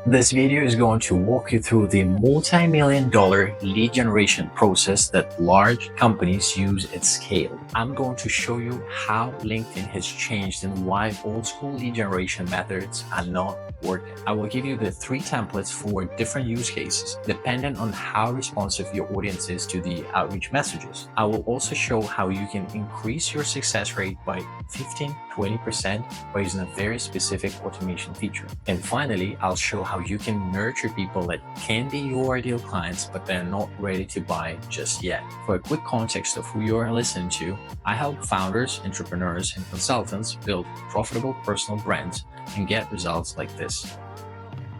This video is going to walk you through the multi-million dollar lead generation process that large companies use at scale. I'm going to show you how LinkedIn has changed and why old school lead generation methods are not working. I will give you the 3 templates for different use cases, depending on how responsive your audience is to the outreach messages. I will also show how you can increase your success rate by 15-20% by using a very specific automation feature. And finally, I'll show how you can nurture people that can be your ideal clients, but they're not ready to buy just yet. For a quick context of who you're listening to, I help founders, entrepreneurs, and consultants build profitable personal brands and get results like this.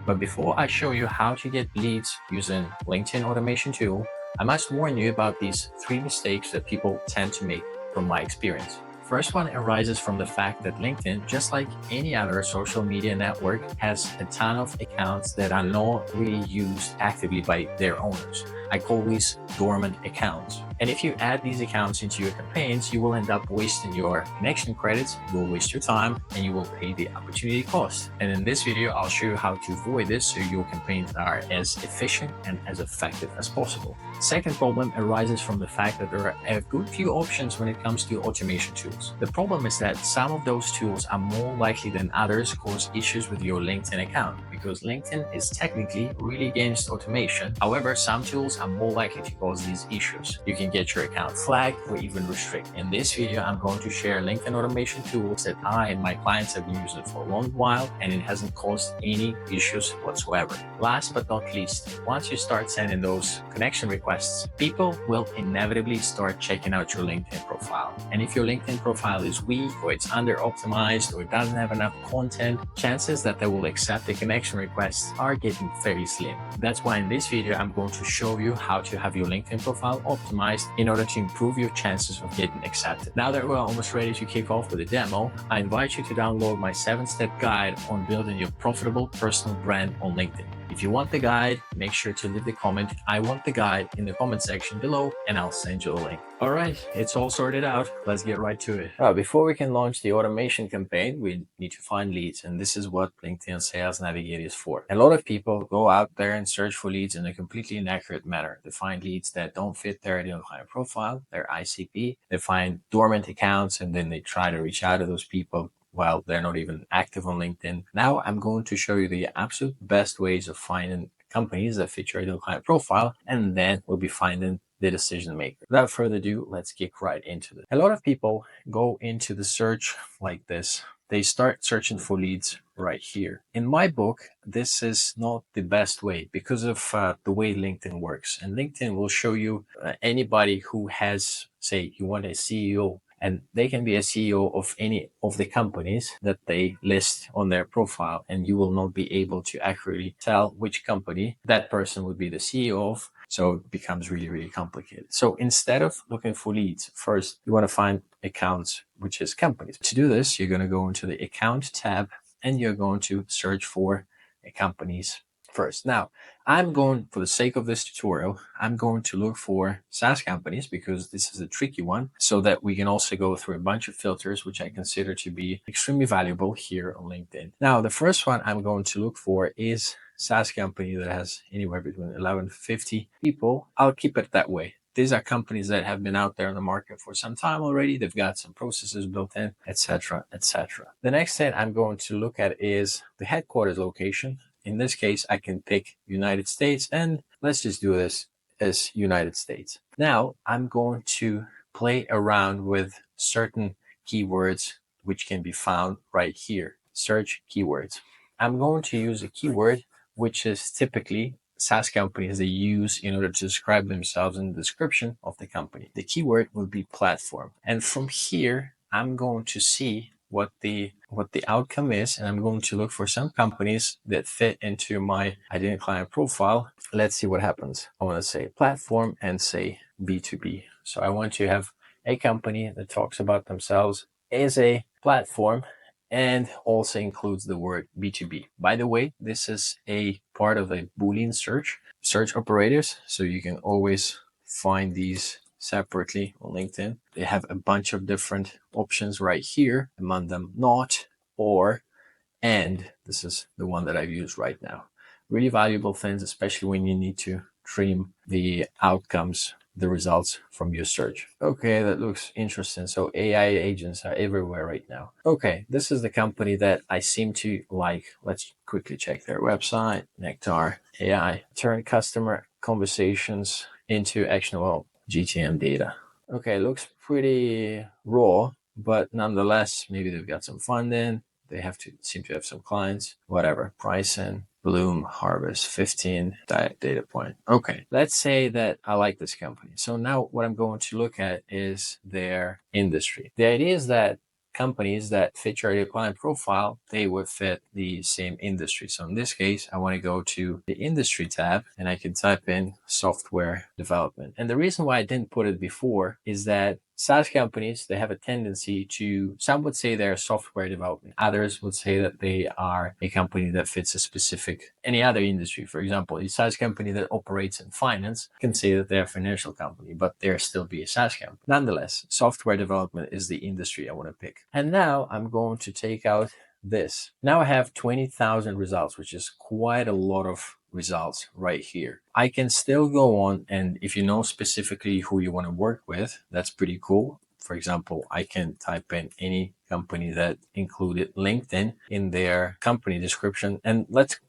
But before I show you how to get leads using LinkedIn automation tool, I must warn you about these 3 mistakes that people tend to make from my experience. First one arises from the fact that LinkedIn, just like any other social media network, has a ton of accounts that are not really used actively by their owners. I call these dormant accounts. And if you add these accounts into your campaigns, you will end up wasting your connection credits, you will waste your time, and you will pay the opportunity cost. And in this video, I'll show you how to avoid this so your campaigns are as efficient and as effective as possible. Second problem arises from the fact that there are a good few options when it comes to automation tools. The problem is that some of those tools are more likely than others cause issues with your LinkedIn account, because LinkedIn is technically really against automation. However, some tools are more likely to cause these issues. You can get your account flagged or even restricted. In this video, I'm going to share LinkedIn automation tools that I and my clients have been using for a long while, and it hasn't caused any issues whatsoever. Last but not least, once you start sending those connection requests, people will inevitably start checking out your LinkedIn profile. And if your LinkedIn profile is weak, or it's under optimized, or it doesn't have enough content, chances that they will accept the connection requests are getting very slim. That's why in this video, I'm going to show you how to have your LinkedIn profile optimized in order to improve your chances of getting accepted. Now that we're almost ready to kick off with the demo, I invite you to download my 7-step guide on building your profitable personal brand on LinkedIn. If you want the guide, make sure to leave the comment "I want the guide" in the comment section below, and I'll send you a link. All right, it's all sorted out. Let's get right to it. Before we can launch the automation campaign, we need to find leads, and this is what LinkedIn Sales Navigator is for. A lot of people go out there and search for leads in a completely inaccurate manner. They find leads that don't fit their ideal client profile, their ICP. They find dormant accounts, and then they try to reach out to those people while they're not even active on LinkedIn. Now I'm going to show you the absolute best ways of finding companies that fit your ideal client profile, and then we'll be finding the decision maker. Without further ado, let's kick right into it. A lot of people go into the search like this. They start searching for leads right here. In my book, this is not the best way because of the way LinkedIn works. And LinkedIn will show you anybody who has, say, you want a CEO, and they can be a CEO of any of the companies that they list on their profile, and you will not be able to accurately tell which company that person would be the CEO of. So it becomes really, really complicated. So instead of looking for leads, first you want to find accounts, which is companies. To do this, you're going to go into the account tab and you're going to search for companies first. Now, I'm going, for the sake of this tutorial, I'm going to look for SaaS companies because this is a tricky one, so that we can also go through a bunch of filters, which I consider to be extremely valuable here on LinkedIn. Now, the first one I'm going to look for is SaaS company that has anywhere between 11 to 50 people. I'll keep it that way. These are companies that have been out there in the market for some time already. They've got some processes built in, etc., etc. The next thing I'm going to look at is the headquarters location. In this case, I can pick United States, and let's just do this as United States. Now, I'm going to play around with certain keywords which can be found right here. Search keywords. I'm going to use a keyword which is typically SaaS companies they use in order to describe themselves in the description of the company. The keyword will be platform. And from here, I'm going to see what the outcome is, and I'm going to look for some companies that fit into my ideal client profile. Let's see what happens. I want to say platform and say B2B. So I want to have a company that talks about themselves as a platform and also includes the word B2B. By the way, this is a part of a Boolean search operators, so you can always find these separately on LinkedIn. They have a bunch of different options right here, among them not, or, and. This is the one that I've used right now. really valuable things, especially when you need to trim the outcomes, the results from your search. Okay, that looks interesting. So AI agents are everywhere right now. Okay, this is the company that I seem to like. Let's quickly check their website. Nectar AI. Turn customer conversations into actionable GTM data. Okay, looks pretty raw, but nonetheless, maybe they've got some funding. They seem to have some clients, whatever. Pricing, Bloom, Harvest, 15 data point. Okay, let's say that I like this company. So now what I'm going to look at is their industry. The idea is that companies that fit your ideal client profile, they would fit the same industry. So in this case, I want to go to the industry tab and I can type in software development. And the reason why I didn't put it before is that SaaS companies, they have a tendency to, some would say they're software development. Others would say that they are a company that fits a specific, any other industry. For example, a SaaS company that operates in finance can say that they're a financial company, but they're still be a SaaS company. Nonetheless, software development is the industry I want to pick. And now I'm going to take out this. Now I have 20,000 results, which is quite a lot of results right here. I can still go on, and if you know specifically who you want to work with, that's pretty cool. For example, I can type in any company that included LinkedIn in their company description, and let's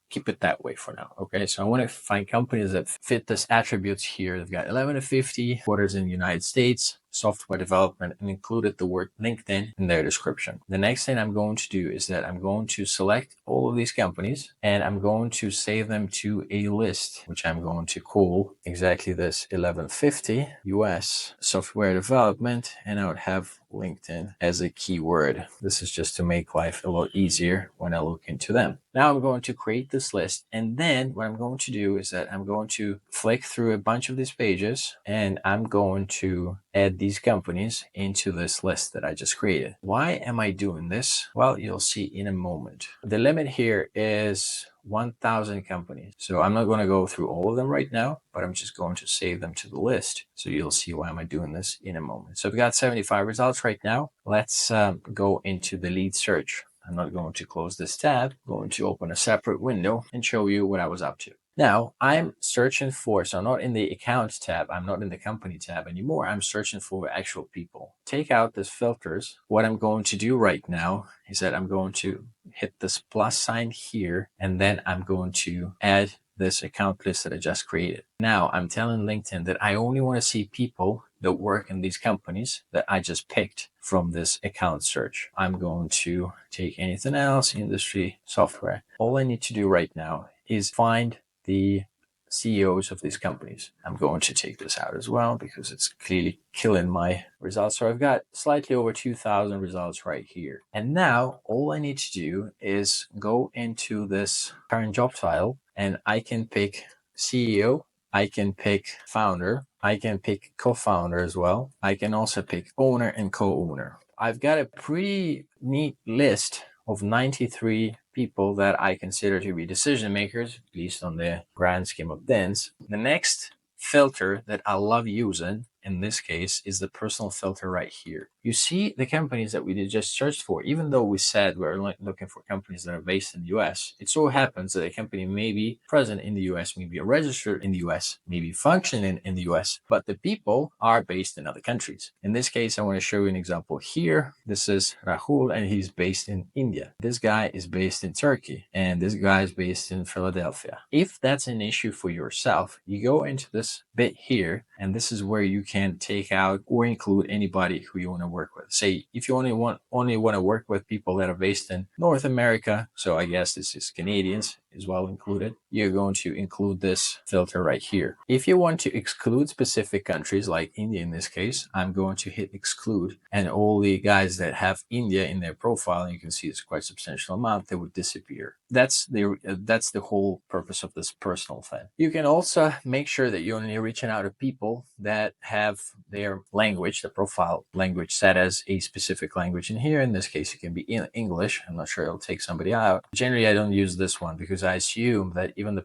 keep it that way for now. Okay, so I want to find companies that fit this attributes here. They've got 11 to 50 quarters in the United States, software development, and included the word LinkedIn in their description. The next thing I'm going to do is that I'm going to select all of these companies and I'm going to save them to a list, which I'm going to call exactly this 1150 US software development, and I would have LinkedIn as a keyword. This is just to make life a lot easier when I look into them. Now I'm going to create this list, and then what I'm going to do is that I'm going to flick through a bunch of these pages and I'm going to add these companies into this list that I just created. Why am I doing this? Well, you'll see in a moment. The limit here is 1,000 companies. So I'm not going to go through all of them right now, but I'm just going to save them to the list. So you'll see why am I doing this in a moment. So I've got 75 results right now. Let's go into the lead search. I'm not going to close this tab. I'm going to open a separate window and show you what I was up to. Now I'm searching for, so I'm not in the accounts tab. I'm not in the company tab anymore. I'm searching for actual people. Take out this filters. What I'm going to do right now is that I'm going to hit this plus sign here, and then I'm going to add this account list that I just created. Now I'm telling LinkedIn that I only want to see people that work in these companies that I just picked from this account search. I'm going to take anything else, industry, software. All I need to do right now is find the CEOs of these companies. I'm going to take this out as well because it's clearly killing my results. So I've got slightly over 2,000 results right here. And now all I need to do is go into this current job title and I can pick CEO, I can pick founder, I can pick co-founder as well. I can also pick owner and co-owner. I've got a pretty neat list of 93 people that I consider to be decision makers, at least on the grand scheme of things. The next filter that I love using in this case is the personal filter right here. You see the companies that we did just searched for, even though we said we're looking for companies that are based in the US, it so happens that a company may be present in the US, maybe registered in the US, maybe functioning in the US, but the people are based in other countries. In this case, I want to show you an example here. This is Rahul and he's based in India. This guy is based in Turkey and this guy is based in Philadelphia. If that's an issue for yourself, you go into this bit here and this is where you can take out or include anybody who you want to work with. Say if you only want to work with people that are based in North America, so I guess this is Canadians as well included, you're going to include this filter right here. If you want to exclude specific countries like India in this case, I'm going to hit exclude, and all the guys that have India in their profile, and you can see it's quite a substantial amount, they would disappear. That's the whole purpose of this personal thing. You can also make sure that you're only reaching out to people that have their language, the profile language set as a specific language in here. In this case, it can be in English. I'm not sure it'll take somebody out. Generally, I don't use this one because I assume that even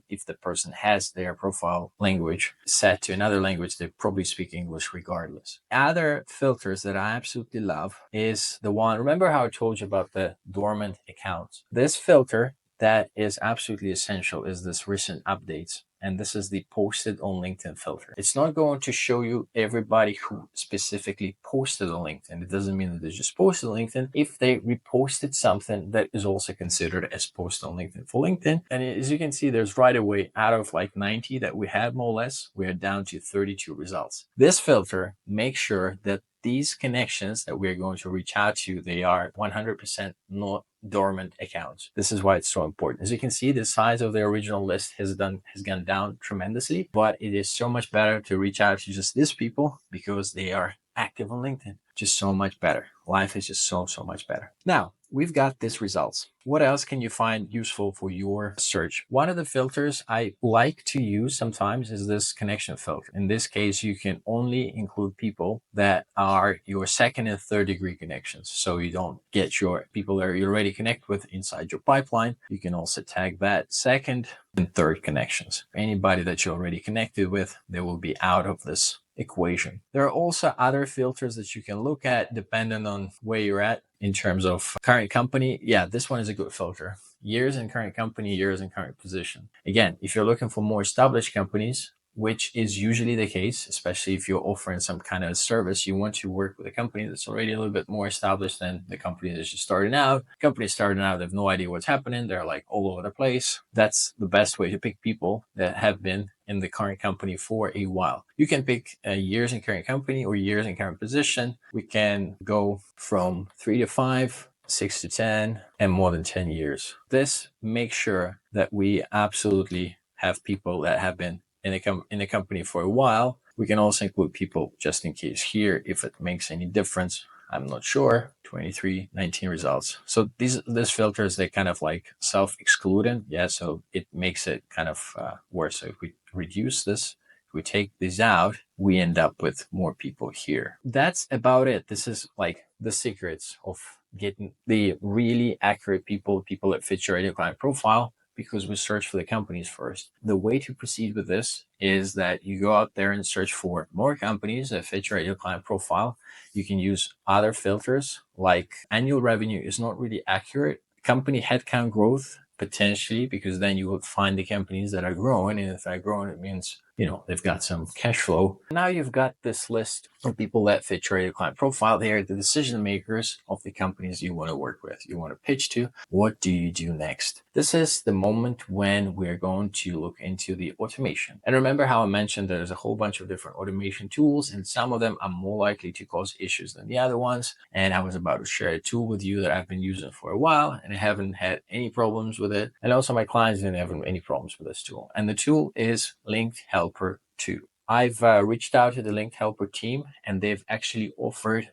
if the person has their profile language set to another language, they probably speak English regardless. Other filters that I absolutely love is the one, remember how I told you about the dormant accounts? This filter that is absolutely essential is this recent updates. And this is the posted on LinkedIn filter. It's not going to show you everybody who specifically posted on LinkedIn. It doesn't mean that they just posted on LinkedIn. If they reposted something, that is also considered as posted on LinkedIn for LinkedIn. And as you can see, there's right away out of like 90 that we had more or less, we're down to 32 results. This filter makes sure that these connections that we're going to reach out to, they are 100% not dormant accounts. This is why it's so important. As you can see, the size of the original list has gone down tremendously, but it is so much better to reach out to just these people because they are active on LinkedIn. Just so much better. Life is just so much better. Now, we've got these results. What else can you find useful for your search? One of the filters I like to use sometimes is this connection filter. In this case, you can only include people that are your second and third degree connections. So you don't get your people that you already connect with inside your pipeline. You can also tag that second and third connections. Anybody that you're already connected with, they will be out of this equation. There are also other filters that you can look at depending on where you're at in terms of current company. Yeah, this one is a good filter. Years in current company, years in current position. Again, if you're looking for more established companies, which is usually the case, especially if you're offering some kind of service, you want to work with a company that's already a little bit more established than the company that's just starting out. Companies starting out, they have no idea what's happening. They're like all over the place. That's the best way to pick people that have been in the current company for a while. You can pick years in current company or years in current position. We can go from 3 to 5, 6 to 10, and more than 10 years. This makes sure that we absolutely have people that have been in a company for a while. We can also include people just in case here, if it makes any difference. I'm not sure. 23, 19 results. So these filters, they kind of like self-excluding. Yeah, so it makes it kind of worse. So if we reduce this, if we take these out, we end up with more people here. That's about it. This is like the secrets of getting the really accurate people that fit your ideal client profile, because we search for the companies first. The way to proceed with this is that you go out there and search for more companies that fit your ideal client profile. You can use other filters like annual revenue is not really accurate. Company headcount growth, potentially, because then you will find the companies that are growing. And if they're growing, it means, they've got some cash flow. Now you've got this list of people that fit your ideal client profile. They are the decision makers of the companies you want to work with, you want to pitch to. What do you do next? This is the moment when we're going to look into the automation. And remember how I mentioned there's a whole bunch of different automation tools, and some of them are more likely to cause issues than the other ones. And I was about to share a tool with you that I've been using for a while, and I haven't had any problems with it. And also my clients didn't have any problems with this tool. And the tool is Linked Helper 2. I've reached out to the Linked Helper team, and they've actually offered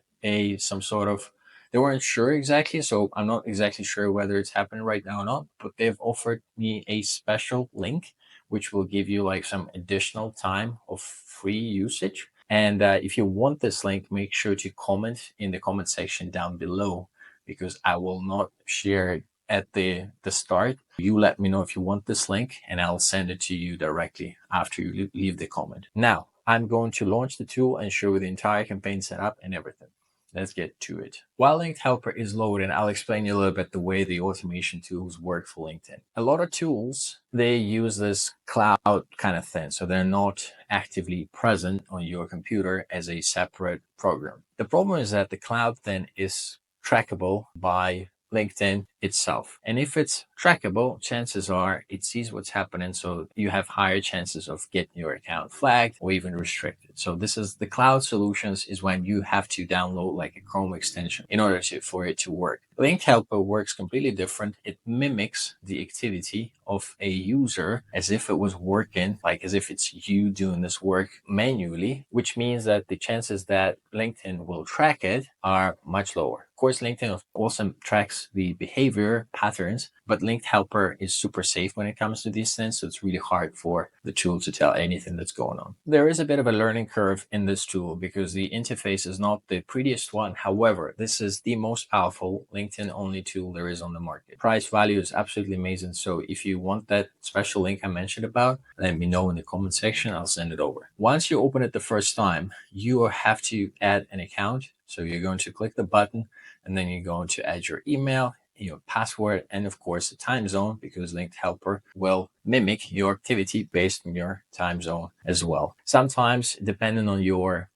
some sort of, they weren't sure exactly, so I'm not exactly sure whether it's happening right now or not, but they've offered me a special link, which will give you like some additional time of free usage. And if you want this link, make sure to comment in the comment section down below, because I will not share it at the start. You let me know if you want this link, and I'll send it to you directly after you leave the comment. Now, I'm going to launch the tool and show you the entire campaign setup and everything. Let's get to it. While Linked Helper is loading, I'll explain you a little bit the way the automation tools work for LinkedIn. A lot of tools, they use this cloud kind of thing, so they're not actively present on your computer as a separate program. The problem is that the cloud then is trackable by LinkedIn itself. And if it's trackable, chances are it sees what's happening. So you have higher chances of getting your account flagged or even restricted. So this is the cloud solutions, is when you have to download like a Chrome extension in order for it to work. Linked Helper works completely different. It mimics the activity of a user as if it was working, like as if it's you doing this work manually, which means that the chances that LinkedIn will track it are much lower. Of course, LinkedIn also tracks the behavior patterns, but Linked Helper is super safe when it comes to these things. So it's really hard for the tool to tell anything that's going on. There is a bit of a learning curve in this tool because the interface is not the prettiest one. However, this is the most powerful LinkedIn only tool there is on the market. Price value is absolutely amazing. So if you want that special link I mentioned about, let me know in the comment section. I'll send it over. Once you open it the first time, you have to add an account. So you're going to click the button, and then you're going to add your email your password, and of course the time zone, because Linked Helper will mimic your activity based on your time zone as well. Sometimes, depending on your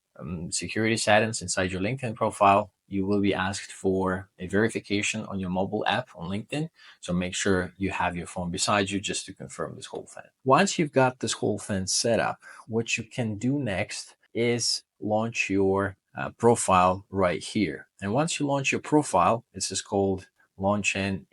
security settings inside your LinkedIn profile, you will be asked for a verification on your mobile app on LinkedIn. So make sure you have your phone beside you just to confirm this whole thing. Once you've got this whole thing set up, what you can do next is launch your profile right here. And once you launch your profile, this is called launch an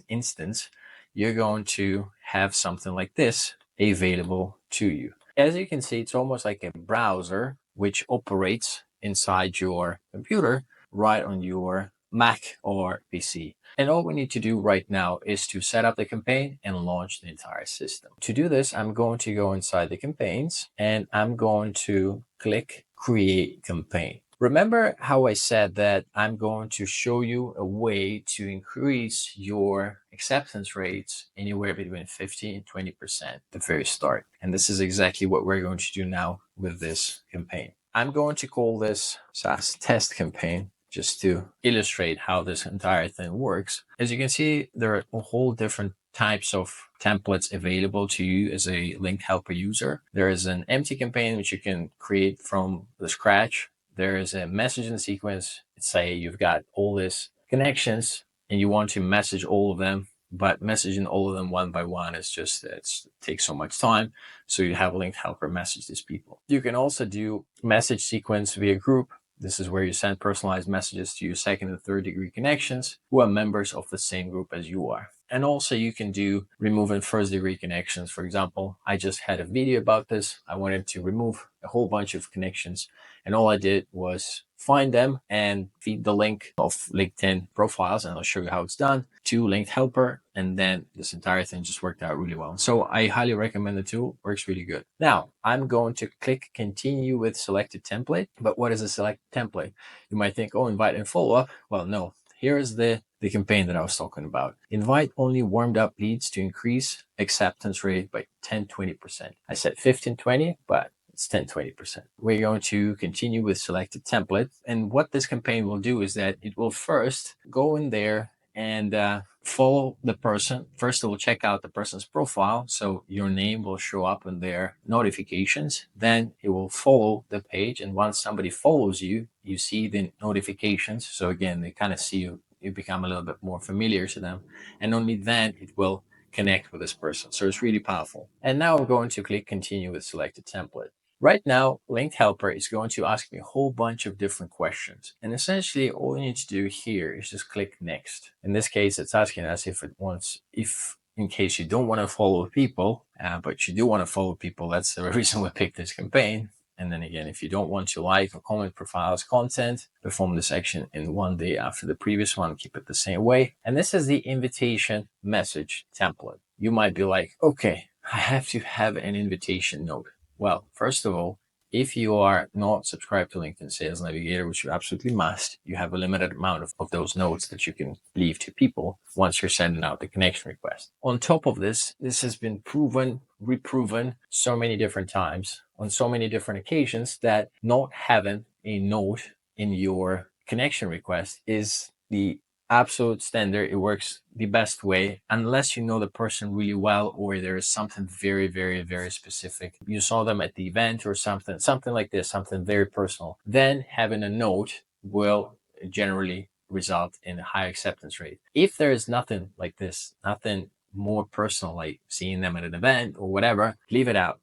instance, you're going to have something like this available to you. As you can see, it's almost like a browser which operates inside your computer right on your Mac or PC. And all we need to do right now is to set up the campaign and launch the entire system. To do this, I'm going to go inside the campaigns and I'm going to click Create Campaign. Remember how I said that I'm going to show you a way to increase your acceptance rates anywhere between 50 and 20% at the very start. And this is exactly what we're going to do now with this campaign. I'm going to call this SaaS test campaign just to illustrate how this entire thing works. As you can see, there are a whole different types of templates available to you as a Linked Helper user. There is an empty campaign which you can create from the scratch. There is a messaging sequence. Say you've got all these connections and you want to message all of them, but messaging all of them one by one is just, it takes so much time. So you have a Linked Helper message these people. You can also do message sequence via group. This is where you send personalized messages to your second and third degree connections who are members of the same group as you are. And also you can do remove and first degree connections. For example, I just had a video about this. I wanted to remove a whole bunch of connections, and all I did was find them and feed the link of LinkedIn profiles, and I'll show you how it's done, to Linked Helper, and then this entire thing just worked out really well. So I highly recommend the tool, works really good. Now I'm going to click continue with selected template. But what is a selected template? You might think, oh, invite and follow up. Well, no, here is the campaign that I was talking about. Invite only warmed up leads to increase acceptance rate by 10-20%. I said 15-20, but it's 10-20%. We're going to continue with selected template. And what this campaign will do is that it will first go in there and follow the person. First, it will check out the person's profile. So your name will show up in their notifications. Then it will follow the page. And once somebody follows you, you see the notifications. So again, they kind of see you. You become a little bit more familiar to them. And only then it will connect with this person. So it's really powerful. And now I'm going to click continue with selected template. Right now, Linked Helper is going to ask me a whole bunch of different questions. And essentially, all you need to do here is just click next. In this case, it's asking us if in case you don't want to follow people, but you do want to follow people, that's the reason we picked this campaign. And then again, if you don't want to like or comment profiles content, perform this action in one day after the previous one, keep it the same way. And this is the invitation message template. You might be like, okay, I have to have an invitation note. Well, first of all, if you are not subscribed to LinkedIn Sales Navigator, which you absolutely must, you have a limited amount of those notes that you can leave to people once you're sending out the connection request. On top of this has been proven, reproven so many different times on so many different occasions that not having a note in your connection request is the absolute standard. It works the best way unless you know the person really well, or there is something very, very, very specific. You saw them at the event or something like this, something very personal. Then having a note will generally result in a high acceptance rate. If there is nothing like this, nothing more personal, like seeing them at an event or whatever, leave it out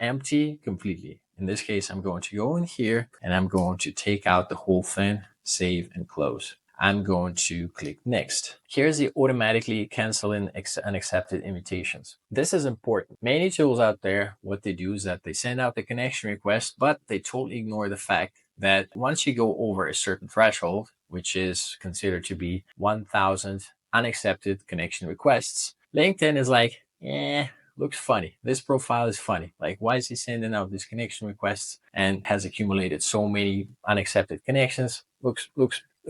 empty completely. In this case, I'm going to go in here and I'm going to take out the whole thing, save and close. I'm going to click next. Here's the automatically canceling unaccepted invitations. This is important. Many tools out there, what they do is that they send out the connection request, but they totally ignore the fact that once you go over a certain threshold, which is considered to be 1,000 unaccepted connection requests, LinkedIn is like, looks funny. This profile is funny. Like, why is he sending out these connection requests and has accumulated so many unaccepted connections? Looks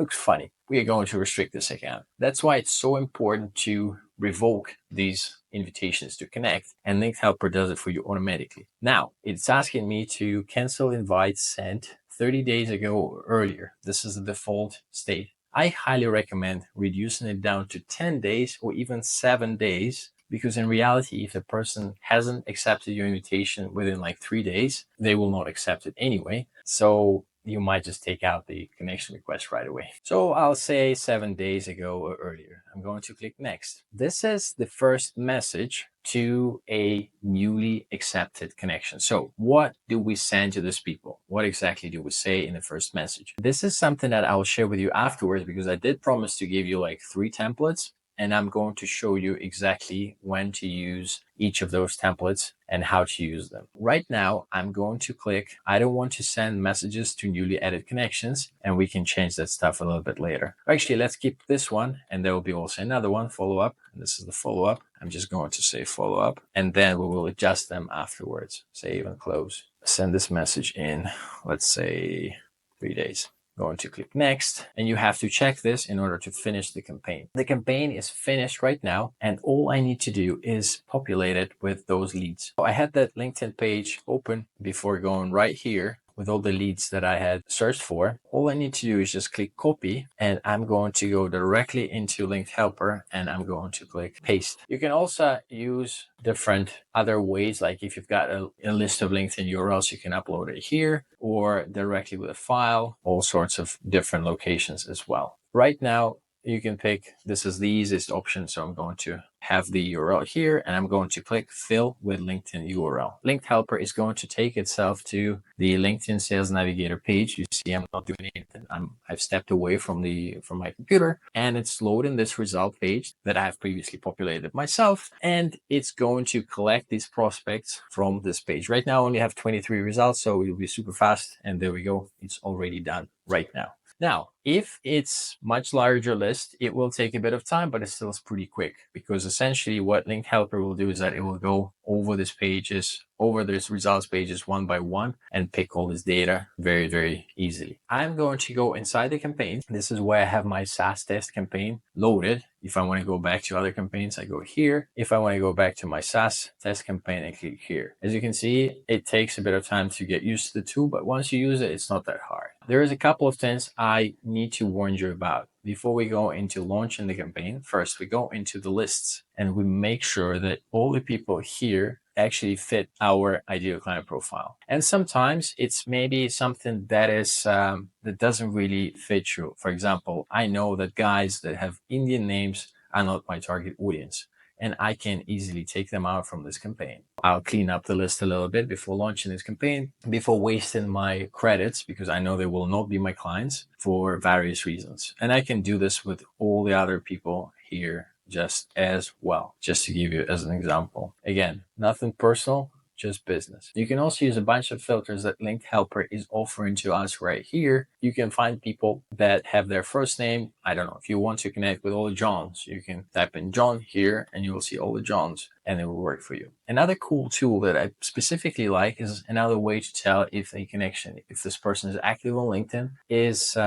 funny. We are going to restrict this account. That's why it's so important to revoke these invitations to connect, and Linked Helper does it for you automatically. Now, it's asking me to cancel invites sent 30 days ago or earlier. This is the default state. I highly recommend reducing it down to 10 days or even 7 days, because in reality, if a person hasn't accepted your invitation within like 3 days, they will not accept it anyway. So you might just take out the connection request right away. So I'll say 7 days ago or earlier. I'm going to click next. This is the first message to a newly accepted connection. So what do we send to these people? What exactly do we say in the first message? This is something that I will share with you afterwards, because I did promise to give you like 3 templates, and I'm going to show you exactly when to use each of those templates and how to use them. Right now, I'm going to click, I don't want to send messages to newly added connections, and we can change that stuff a little bit later. Actually, let's keep this one, and there will be also another one, follow up. And this is the follow up. I'm just going to say follow up, and then we will adjust them afterwards. Save and close. Send this message in, let's say 3 days. Going to click next, and you have to check this in order to finish the campaign. The campaign is finished right now, and all I need to do is populate it with those leads. So I had that LinkedIn page open before going right here with all the leads that I had searched for. All I need to do is just click copy, and I'm going to go directly into Linked Helper, and I'm going to click paste. You can also use different other ways, like if you've got a list of LinkedIn URLs, you can upload it here or directly with a file, all sorts of different locations as well. Right now, you can pick, this is the easiest option. So I'm going to have the URL here, and I'm going to click fill with LinkedIn URL. Linked Helper is going to take itself to the LinkedIn Sales Navigator page. You see, I'm not doing anything. I've stepped away from my computer, and it's loading this result page that I have previously populated myself, and it's going to collect these prospects from this page. Right now, I only have 23 results, so it'll be super fast. And there we go. It's already done right now. Now, if it's much larger list, it will take a bit of time, but it still is pretty quick, because essentially what Linked Helper will do is that it will go over these results pages one by one and pick all this data very, very easily. I'm going to go inside the campaign. This is where I have my SaaS test campaign loaded. If I want to go back to other campaigns, I go here. If I want to go back to my SaaS test campaign, I click here. As you can see, it takes a bit of time to get used to the tool, but once you use it, it's not that hard. There is a couple of things I need to warn you about. Before we go into launching the campaign, first we go into the lists and we make sure that all the people here actually fit our ideal client profile. And sometimes it's maybe something that is that doesn't really fit you. For example, I know that guys that have Indian names are not my target audience, and I can easily take them out from this campaign. I'll clean up the list a little bit before launching this campaign, before wasting my credits, because I know they will not be my clients for various reasons. And I can do this with all the other people here just as well, just to give you as an example. Again, nothing personal, just business. You can also use a bunch of filters that Linked Helper is offering to us right here. You can find people that have their first name. I don't know, if you want to connect with all the Johns, you can type in John here and you will see all the Johns, and it will work for you. Another cool tool that I specifically like is another way to tell if a connection, if this person is active on LinkedIn, is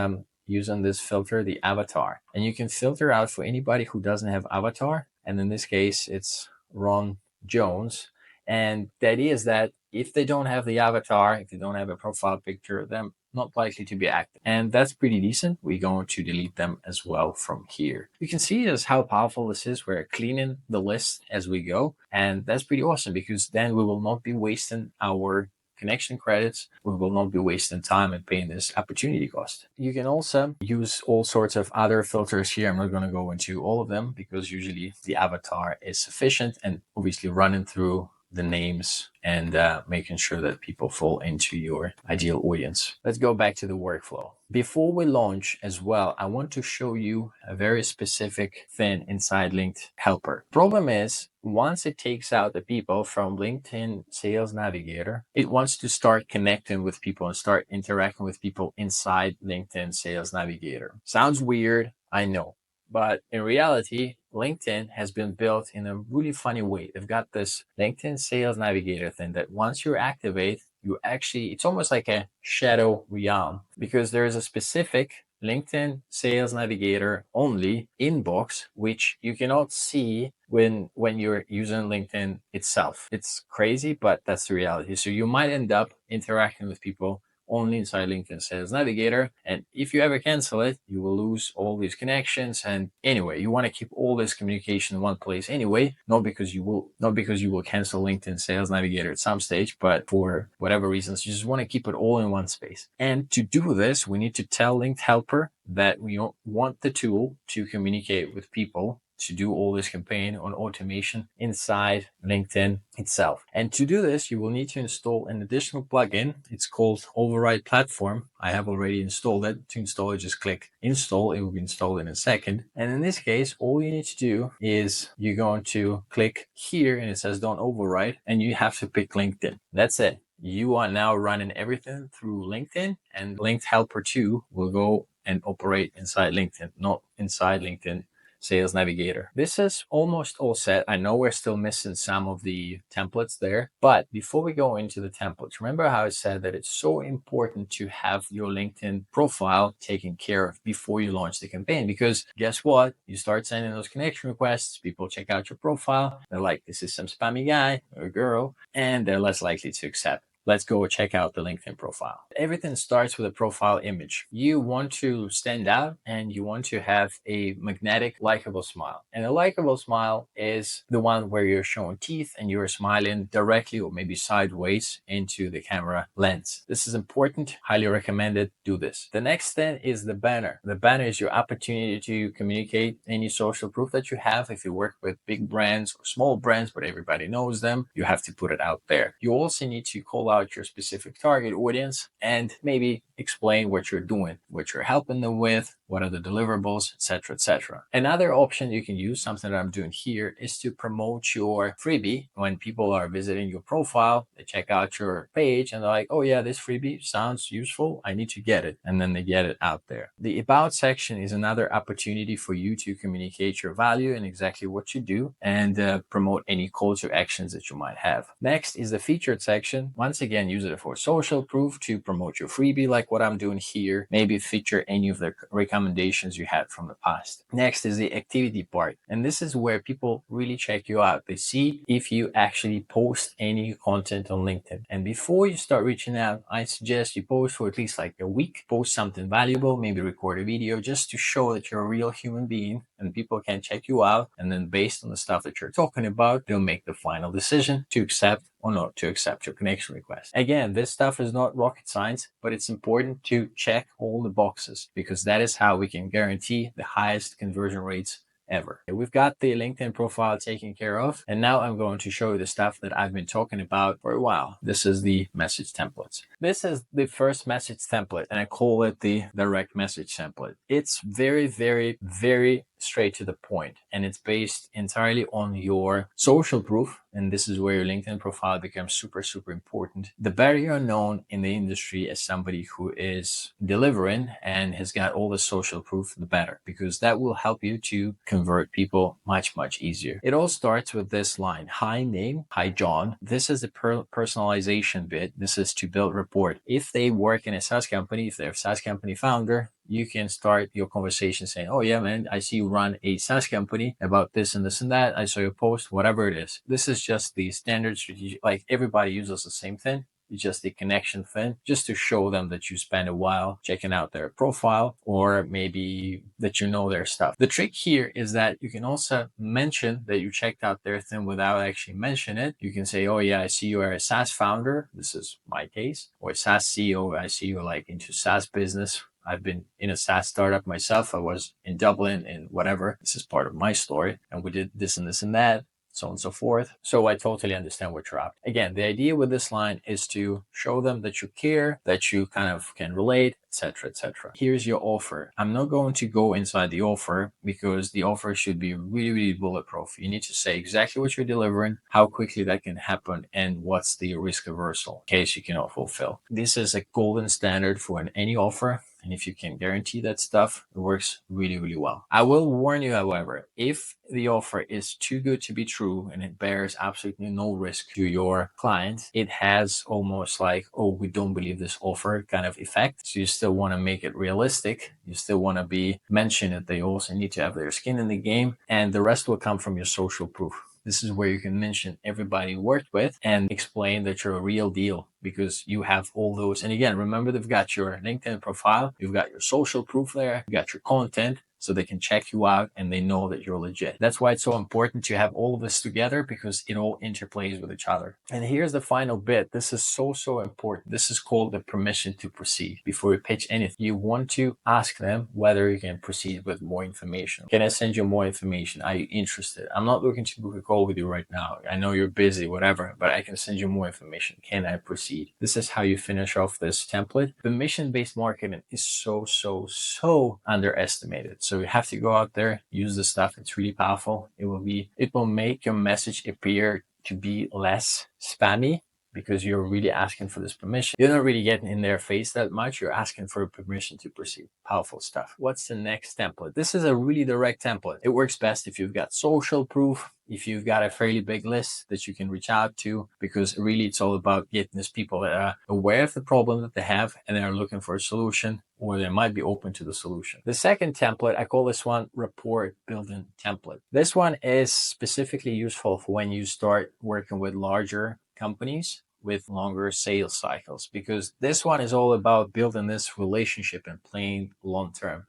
using this filter, the avatar. And you can filter out for anybody who doesn't have avatar. And in this case, it's Ron Jones. And the idea is that if they don't have the avatar, if they don't have a profile picture, they're not likely to be active. And that's pretty decent. We're going to delete them as well from here. You can see just how powerful this is. We're cleaning the list as we go. And that's pretty awesome, because then we will not be wasting our connection credits. We will not be wasting time and paying this opportunity cost. You can also use all sorts of other filters here. I'm not going to go into all of them, because usually the avatar is sufficient, and obviously running through the names and making sure that people fall into your ideal audience. Let's go back to the workflow. Before we launch as well, I want to show you a very specific thing inside Linked Helper. Problem is, once it takes out the people from LinkedIn Sales Navigator, it wants to start connecting with people and start interacting with people inside LinkedIn Sales Navigator. Sounds weird, I know. But in reality, LinkedIn has been built in a really funny way. They've got this LinkedIn Sales Navigator thing that once you activate, it's almost like a shadow realm, because there is a specific LinkedIn Sales Navigator only inbox, which you cannot see when you're using LinkedIn itself. It's crazy, but that's the reality. So you might end up interacting with people only inside LinkedIn Sales Navigator. And if you ever cancel it, you will lose all these connections. And anyway, you want to keep all this communication in one place anyway, not because you will cancel LinkedIn Sales Navigator at some stage, but for whatever reasons, you just want to keep it all in one space. And to do this, we need to tell Linked Helper that we want the tool to communicate with people to do all this campaign on automation inside LinkedIn itself. And to do this, you will need to install an additional plugin. It's called Override Platform. I have already installed it. To install it, just click install. It will be installed in a second. And in this case, all you need to do is you're going to click here and it says don't override, and you have to pick LinkedIn. That's it. You are now running everything through LinkedIn, and Linked Helper 2 will go and operate inside LinkedIn, not inside LinkedIn Sales Navigator. This is almost all set. I know we're still missing some of the templates there, but before we go into the templates, remember how I said that it's so important to have your LinkedIn profile taken care of before you launch the campaign, because guess what? You start sending those connection requests, people check out your profile, they're like, this is some spammy guy or girl, and they're less likely to accept. Let's go check out the LinkedIn profile. Everything starts with a profile image. You want to stand out and you want to have a magnetic, likable smile. And a likable smile is the one where you're showing teeth and you're smiling directly or maybe sideways into the camera lens. This is important. Highly recommended. Do this. The next thing is the banner. The banner is your opportunity to communicate any social proof that you have. If you work with big brands or small brands, but everybody knows them, you have to put it out there. You also need to call out your specific target audience and maybe explain what you're doing, what you're helping them with, what are the deliverables, etc., etc. Another option you can use, something that I'm doing here, is to promote your freebie. When people are visiting your profile, they check out your page and they're like, oh yeah, this freebie sounds useful, I need to get it. And then they get it out there. The about section is another opportunity for you to communicate your value and exactly what you do and promote any call to actions that you might have. Next is the featured section. Once again, use it for social proof to promote your freebie like what I'm doing here. Maybe feature any of the recommendations you had from the past. Next is the activity part. And this is where people really check you out. They see if you actually post any content on LinkedIn. And before you start reaching out, I suggest you post for at least like a week, post something valuable, maybe record a video just to show that you're a real human being and people can check you out. And then based on the stuff that you're talking about, they'll make the final decision to accept or not to accept your connection request. Again, this stuff is not rocket science, but it's important to check all the boxes because that is how we can guarantee the highest conversion rates ever. We've got the LinkedIn profile taken care of, and now I'm going to show you the stuff that I've been talking about for a while. This is the message templates. This is the first message template, and I call it the direct message template. It's very, very, very straight to the point, and it's based entirely on your social proof. And this is where your LinkedIn profile becomes super, super important. The better you're known in the industry as somebody who is delivering and has got all the social proof, the better, because that will help you to convert people much, much easier. It all starts with this line: hi name, hi John. This is the personalization bit. This is to build rapport. If they work in a SaaS company, if they're a SaaS company founder, you can start your conversation saying, oh yeah, man, I see you run a SaaS company about this and this and that. I saw your post, whatever it is. This is just the standard strategic, like everybody uses the same thing. It's just the connection thing, just to show them that you spend a while checking out their profile or maybe that you know their stuff. The trick here is that you can also mention that you checked out their thing without actually mentioning it. You can say, oh yeah, I see you are a SaaS founder. This is my case. Or a SaaS CEO. I see you're like into SaaS business. I've been in a SaaS startup myself. I was in Dublin and whatever. This is part of my story. And we did this and this and that, so on and so forth. So I totally understand what you're after. Again, the idea with this line is to show them that you care, that you kind of can relate, etc., etc. Here's your offer. I'm not going to go inside the offer because the offer should be really, really bulletproof. You need to say exactly what you're delivering, how quickly that can happen, and what's the risk aversion in case you cannot fulfill. This is a golden standard for any offer. And if you can guarantee that stuff, it works really, really well. I will warn you, however, if the offer is too good to be true and it bears absolutely no risk to your client, it has almost like, oh, we don't believe this offer kind of effect. So you still want to make it realistic. You still want to be mentioned that they also need to have their skin in the game, and the rest will come from your social proof. This is where you can mention everybody you worked with and explain that you're a real deal, because you have all those. And again, remember, they've got your LinkedIn profile, you've got your social proof there, you got your content, so they can check you out and they know that you're legit. That's why it's so important to have all of this together, because it all interplays with each other. And here's the final bit. This is so important. This is called the permission to proceed. Before you pitch anything, you want to ask them whether you can proceed with more information. Can I send you more information? Are you interested? I'm not looking to book a call with you right now. I know you're busy, whatever, but I can send you more information. Can I proceed? This is how you finish off this template. Permission-based marketing is so underestimated. So you have to go out there, use this stuff. It's really powerful. It will make your message appear to be less spammy, because you're really asking for this permission. You're not really getting in their face that much. You're asking for permission to proceed. Powerful stuff. What's the next template? This is a really direct template. It works best if you've got social proof, if you've got a fairly big list that you can reach out to, because really it's all about getting these people that are aware of the problem that they have and they're looking for a solution, or they might be open to the solution. The second template, I call this one rapport building template. This one is specifically useful for when you start working with larger companies with longer sales cycles, because this one is all about building this relationship and playing long term.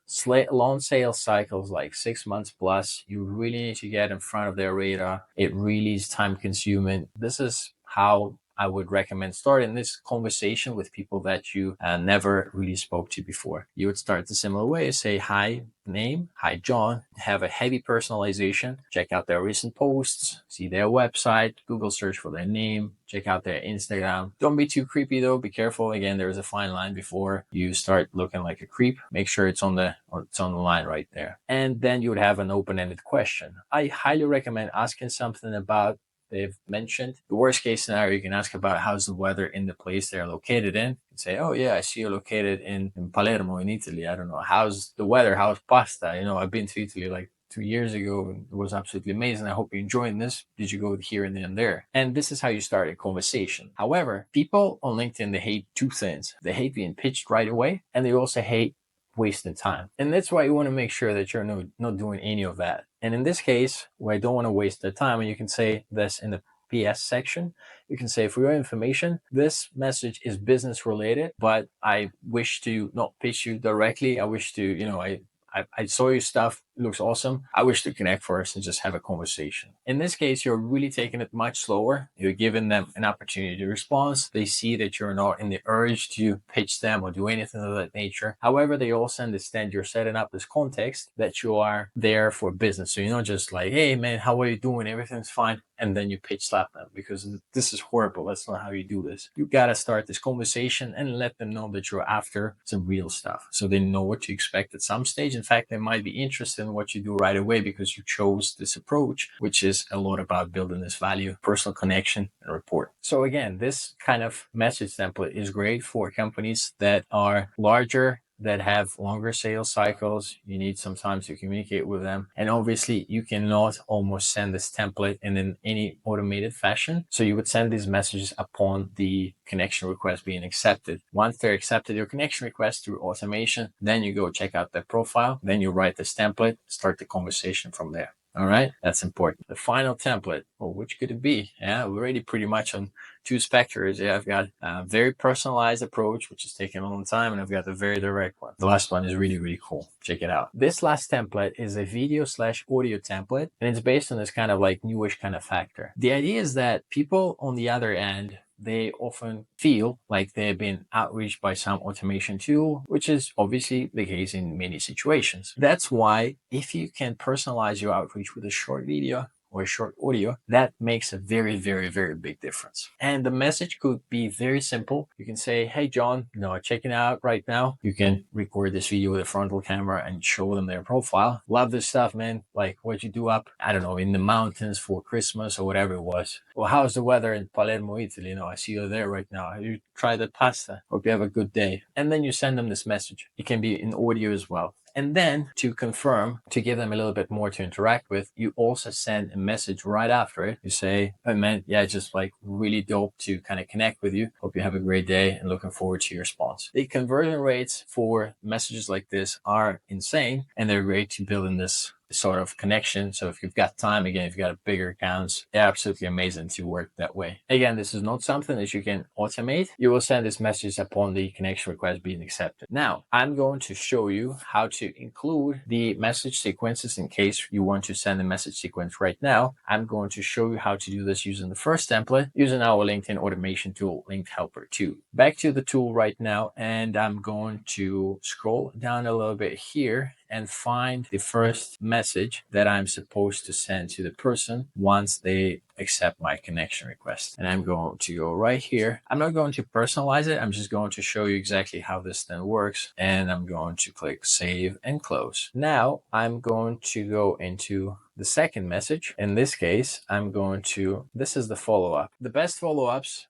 Long sales cycles, like 6 months plus, you really need to get in front of their radar. It really is time consuming. This is how I would recommend starting this conversation with people that you never really spoke to before. You would start the similar way, say, hi, name, hi, John, have a heavy personalization, check out their recent posts, see their website, Google search for their name, check out their Instagram. Don't be too creepy though, be careful. Again, there's a fine line before you start looking like a creep. Make sure it's on the line right there. And then you would have an open-ended question. I highly recommend asking something about they've mentioned. The worst case scenario, you can ask about how's the weather in the place they're located in. You can say, oh yeah, I see you're located in Palermo in Italy. I don't know, how's the weather? How's pasta? I've been to Italy like 2 years ago and it was absolutely amazing. I hope you're enjoying this. Did you go here and then there? And this is how you start a conversation. However, people on LinkedIn, they hate two things. They hate being pitched right away, and they also hate wasting time. And that's why you want to make sure that you're not doing any of that. And in this case, where I don't want to waste their time, and you can say this in the PS section, you can say, for your information, this message is business related, but I wish to not pitch you directly. I wish to, I saw your stuff. It looks awesome. I wish to connect first and just have a conversation. In this case, you're really taking it much slower. You're giving them an opportunity to respond. They see that you're not in the urge to pitch them or do anything of that nature. However, they also understand you're setting up this context that you are there for business. So you're not just like, hey man, how are you doing? Everything's fine. And then you pitch slap them, because this is horrible. That's not how you do this. You got to start this conversation and let them know that you're after some real stuff, so they know what to expect at some stage. In fact, they might be interested in what you do right away because you chose this approach, which is a lot about building this value, personal connection, and rapport. So again, this kind of message template is great for companies that are larger, that have longer sales cycles. You need some time to communicate with them. And obviously you cannot almost send this template in any automated fashion. So you would send these messages upon the connection request being accepted. Once they're accepted, your connection request through automation, then you go check out their profile. Then you write this template, start the conversation from there. All right, that's important. The final template, which could it be? Yeah, we're already pretty much on two spectrums. Yeah, I've got a very personalized approach, which is taking a long time, and I've got the very direct one. The last one is really cool. Check it out. This last template is a video/audio template, and it's based on this kind of like newish kind of factor. The idea is that people on the other end, they often feel like they've been outreached by some automation tool, which is obviously the case in many situations. That's why if you can personalize your outreach with a short video or a short audio, that makes a very big difference. And the message could be very simple. You can say, hey John, checking out right now. You can record this video with a frontal camera and show them their profile. Love this stuff, man. Like what you do up, I don't know, in the mountains for Christmas or whatever it was. Well, how's the weather in Palermo, Italy? I see you there right now. Have you tried the pasta? Hope you have a good day. And then you send them this message. It can be in audio as well. And then to confirm, to give them a little bit more to interact with, you also send a message right after it. You say, oh man, yeah, just like really dope to kind of connect with you. Hope you have a great day and looking forward to your response. The conversion rates for messages like this are insane, and they're great to build in this sort of connection. So if you've got time, again, if you've got bigger accounts, they're absolutely amazing to work that way. Again, this is not something that you can automate. You will send this message upon the connection request being accepted. Now, I'm going to show you how to include the message sequences in case you want to send a message sequence right now. I'm going to show you how to do this using the first template, using our LinkedIn automation tool, Link Helper 2. Back to the tool right now, and I'm going to scroll down a little bit here and find the first message that I'm supposed to send to the person once they accept my connection request. And I'm going to go right here. I'm not going to personalize it. I'm just going to show you exactly how this then works. And I'm going to click save and close. Now I'm going to go into the second message. In this case, I'm going to, this is the follow-up. The best follow-ups,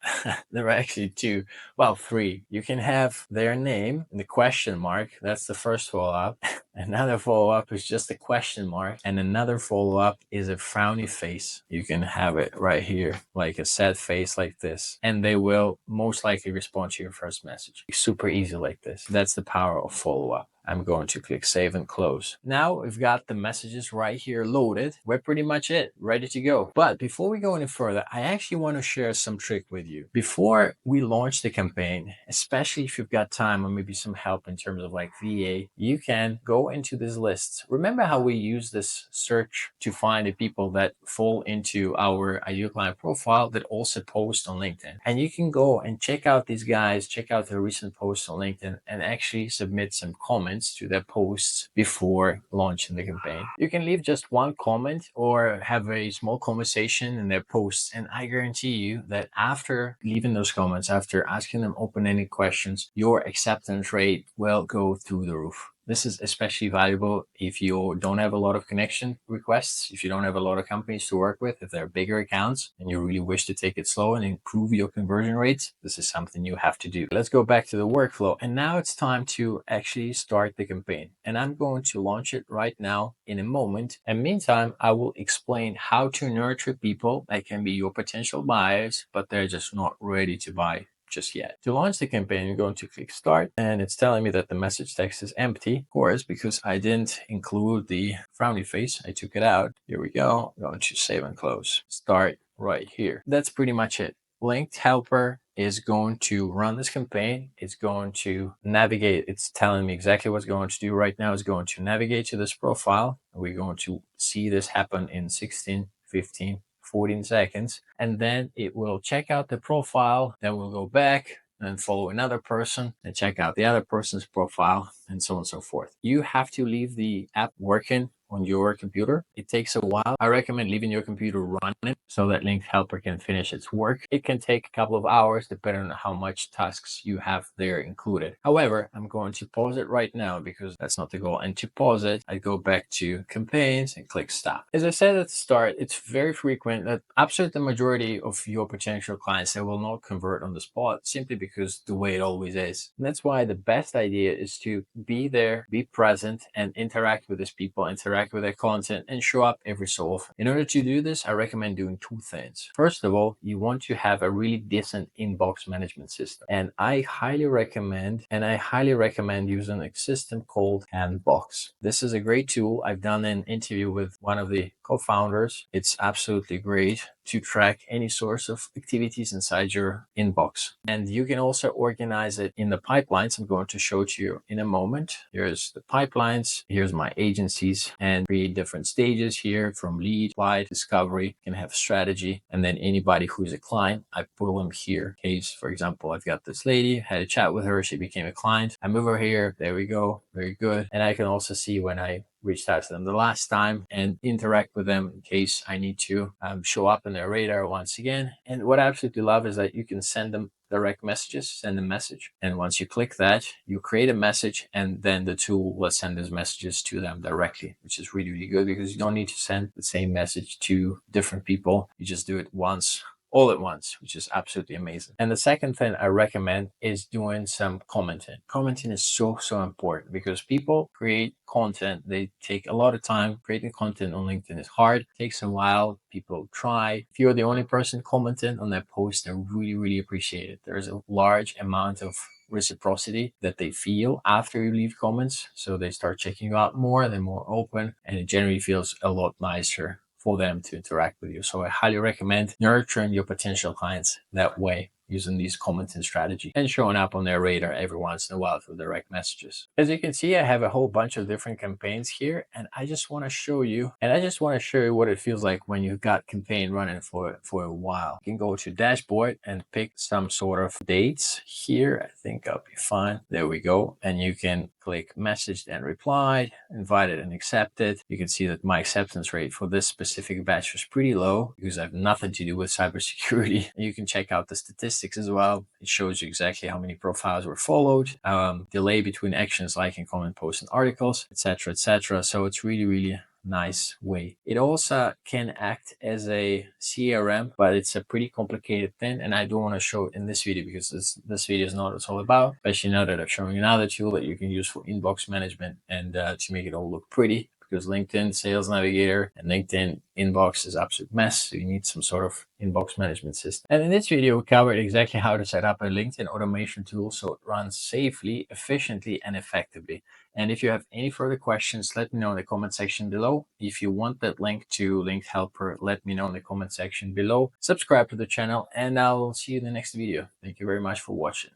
there are actually two, well, three. You can have their name and the question mark. That's the first follow-up. Another follow-up is just a question mark. And another follow-up is a frowny face. You can have it right here, like a sad face like this. And they will most likely respond to your first message. Super easy like this. That's the power of follow-up. I'm going to click save and close. Now we've got the messages right here loaded. We're pretty much ready to go. But before we go any further, I actually want to share some trick with you. Before we launch the campaign, especially if you've got time or maybe some help in terms of like VA, you can go into these lists. Remember how we use this search to find the people that fall into our ideal client profile that also post on LinkedIn. And you can go and check out these guys, check out their recent posts on LinkedIn and actually submit some comments to their posts before launching the campaign. You can leave just one comment or have a small conversation in their posts, and I guarantee you that after leaving those comments, after asking them open-ended questions, your acceptance rate will go through the roof. This is especially valuable if you don't have a lot of connection requests, if you don't have a lot of companies to work with, if they're bigger accounts and you really wish to take it slow and improve your conversion rates. This is something you have to do. Let's go back to the workflow. And now it's time to actually start the campaign. And I'm going to launch it right now in a moment. And meantime, I will explain how to nurture people that can be your potential buyers, but they're just not ready to buy just yet. To launch the campaign, you're going to click start, and it's telling me that the message text is empty, of course, because I didn't include the frowny face. I took it out. Here we go. I'm going to save and close. Start right here. That's pretty much it. Linked Helper is going to run this campaign. It's going to navigate. It's telling me exactly what's going to do right now. It's going to navigate to this profile. We're going to see this happen in 16, 15, 14 seconds, and then it will check out the profile. Then we'll go back and follow another person and check out the other person's profile, and so on and so forth. You have to leave the app working on your computer. It takes a while. I recommend leaving your computer running so that Linked Helper can finish its work. It can take a couple of hours depending on how much tasks you have there included. However, I'm going to pause it right now because that's not the goal. And to pause it, I go back to campaigns and click stop. As I said at the start, it's very frequent that absolutely the majority of your potential clients, they will not convert on the spot simply because the way it always is. And that's why the best idea is to be there, be present, and interact with these people, interact with their content, and show up every so often. In order to do this, I recommend doing two things. First of all, you want to have a really decent inbox management system. And I highly recommend using a system called Handbox. This is a great tool. I've done an interview with one of the co-founders. It's absolutely great to track any source of activities inside your inbox. And you can also organize it in the pipelines. I'm going to show it to you in a moment. Here's the pipelines. Here's my agencies, and 3 different stages here from lead, apply, discovery, can have strategy. And then anybody who's a client, I pull them here. In case, for example, I've got this lady, had a chat with her. She became a client. I move her here. There we go. Very good. And I can also see when I reached out to them the last time and interact with them in case I need to show up in their radar once again. And what I absolutely love is that you can send them direct messages, send a message. And once you click that, you create a message, and then the tool will send those messages to them directly, which is really, really good because you don't need to send the same message to different people. You just do it once all at once, which is absolutely amazing. And the second thing I recommend is doing some commenting. Commenting is so important because people create content. They take a lot of time. Creating content on LinkedIn is hard, it takes a while. People try. If you're the only person commenting on their post, I really appreciate it. There's a large amount of reciprocity that they feel after you leave comments. So they start checking you out more, they're more open, and it generally feels a lot nicer for them to interact with you. So I highly recommend nurturing your potential clients that way, using these commenting strategy and showing up on their radar every once in a while through direct messages. As you can see, I have a whole bunch of different campaigns here, and I just want to show you what it feels like when you've got campaign running for a while. You can go to dashboard and pick some sort of dates here. I think I'll be fine. There we go. And you can click messaged and replied, invited and accepted. You can see that my acceptance rate for this specific batch was pretty low because I have nothing to do with cybersecurity. You can check out the statistics as well. It shows you exactly how many profiles were followed, delay between actions, liking, comment, posts, and articles, etc., etc. So it's really nice way. It also can act as a CRM, but it's a pretty complicated thing, and I don't want to show it in this video because this video is not what it's all about, especially now that I'm showing another tool that you can use for inbox management and to make it all look pretty, because LinkedIn Sales Navigator and LinkedIn Inbox is absolute mess. So you need some sort of inbox management system. And in this video, we covered exactly how to set up a LinkedIn automation tool so it runs safely, efficiently, and effectively. And if you have any further questions, let me know in the comment section below. If you want that link to Linked Helper, let me know in the comment section below. Subscribe to the channel, and I'll see you in the next video. Thank you very much for watching.